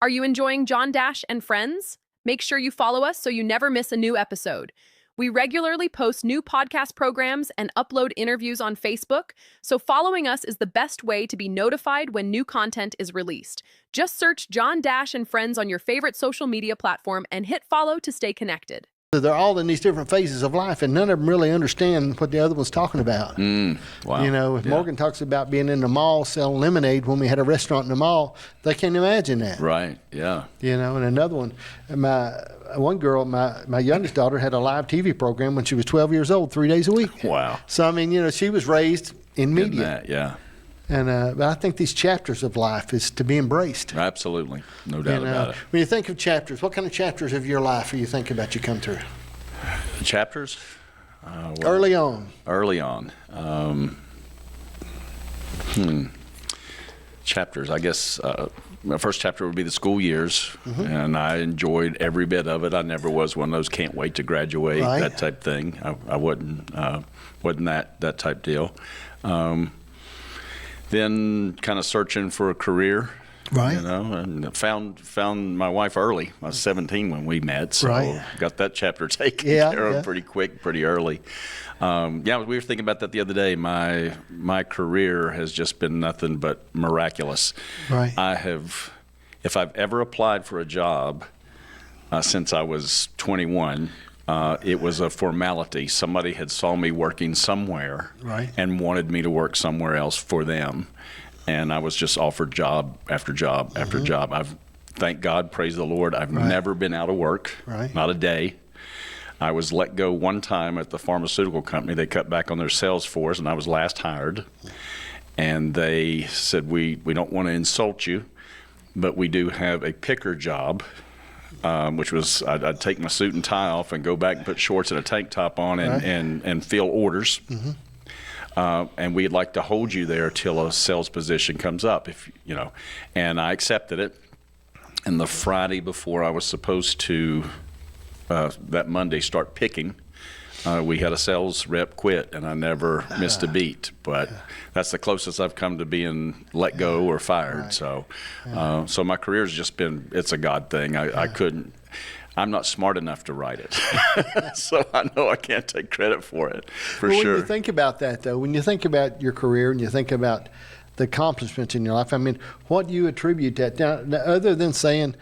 Are you enjoying John Dash and Friends? Make sure you follow us so you never miss a new episode. We regularly post new podcast programs and upload interviews on Facebook, so following us is the best way to be notified when new content is released. Just search John Dash and Friends on your favorite social media platform and hit follow to stay connected. They're all in these different phases of life, and none of them really understand what the other one's talking about. Wow. You know, if Morgan talks about being in the mall selling lemonade when we had a restaurant in the mall, they can't imagine that. Right, yeah. You know, and another one, my youngest daughter had a live TV program when she was 12 years old, 3 days a week. Wow. So, I mean, you know, she was raised in media. That, yeah. And but I think these chapters of life is to be embraced. Absolutely. No doubt about it. When you think of chapters, what kind of chapters of your life are you thinking about you come through? Chapters? Early on. Early on. Chapters. I guess my first chapter would be the school years, and I enjoyed every bit of it. I never was one of those can't wait to graduate, that type thing. I wasn't that type deal. Then kind of searching for a career, you know, and found my wife early. I was 17 when we met, so got that chapter taken care of pretty quick, pretty early. We were thinking about that the other day. My career has just been nothing but miraculous. Right. If I've ever applied for a job since I was 21. It was a formality. Somebody had saw me working somewhere and wanted me to work somewhere else for them. And I was just offered job after job after job. Thank God, praise the Lord, I've never been out of work, not a day. I was let go one time at the pharmaceutical company. They cut back on their sales force, and I was last hired. And they said, we don't want to insult you, but we do have a picker job. Which was I'd take my suit and tie off and go back and put shorts and a tank top on and fill orders. And we'd like to hold you there till a sales position comes up, if you know. And I accepted it. And the Friday before I was supposed to, that Monday, start picking, we had a sales rep quit, and I never missed a beat. But that's the closest I've come to being let go or fired. So my career's just been, it's a God thing. I'm not smart enough to write it. So I know I can't take credit for it, sure. When you think about that, though, when you think about your career and you think about the accomplishments in your life, I mean, what do you attribute that? Now, other than saying,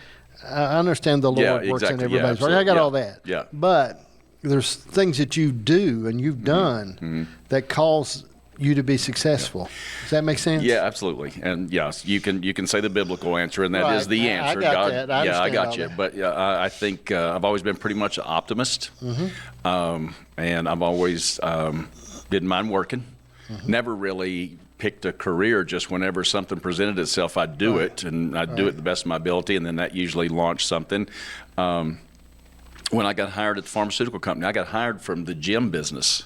I understand the Lord works in everybody's life. I got all that. Yeah. But there's things that you do and you've done that cause you to be successful. Does that make sense? Yeah, absolutely. And yes, you can say the biblical answer, and that is the answer. I got that. I got you. But I think I've always been pretty much an optimist, and I've always didn't mind working. Never really picked a career. Just whenever something presented itself, I'd do it, and I'd do it the best of my ability, and then that usually launched something. When I got hired at the pharmaceutical company, I got hired from the gym business,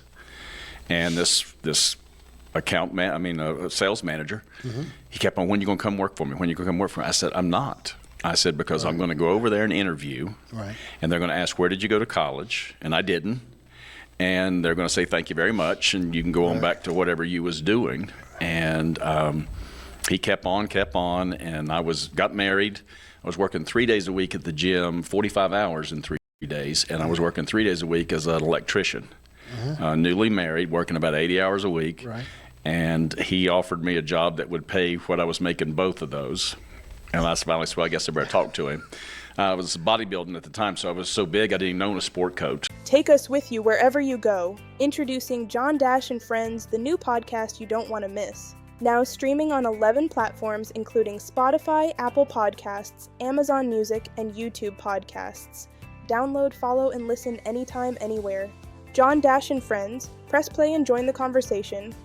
and this a sales manager, he kept on, when are you going to come work for me? When are you going to come work for me? I said, I'm not. I said, because I'm going to go over there and interview, and they're going to ask, where did you go to college? And I didn't. And they're going to say, thank you very much, and you can go on back to whatever you was doing. And he kept on, and I got married. I was working 3 days a week at the gym, 45 hours in 3 days, and I was working 3 days a week as an electrician. Newly married, working about 80 hours a week. And he offered me a job that would pay what I was making both of those. And I finally said, well, I guess I better talk to him. I was bodybuilding at the time, so I was so big I didn't even own a sport coat. Take us with you wherever you go. Introducing John Dash and Friends, the new podcast you don't want to miss. Now streaming on 11 platforms, including Spotify, Apple Podcasts, Amazon Music, and YouTube Podcasts. Download, follow, and listen anytime, anywhere. John Dash and Friends. Press play and join the conversation.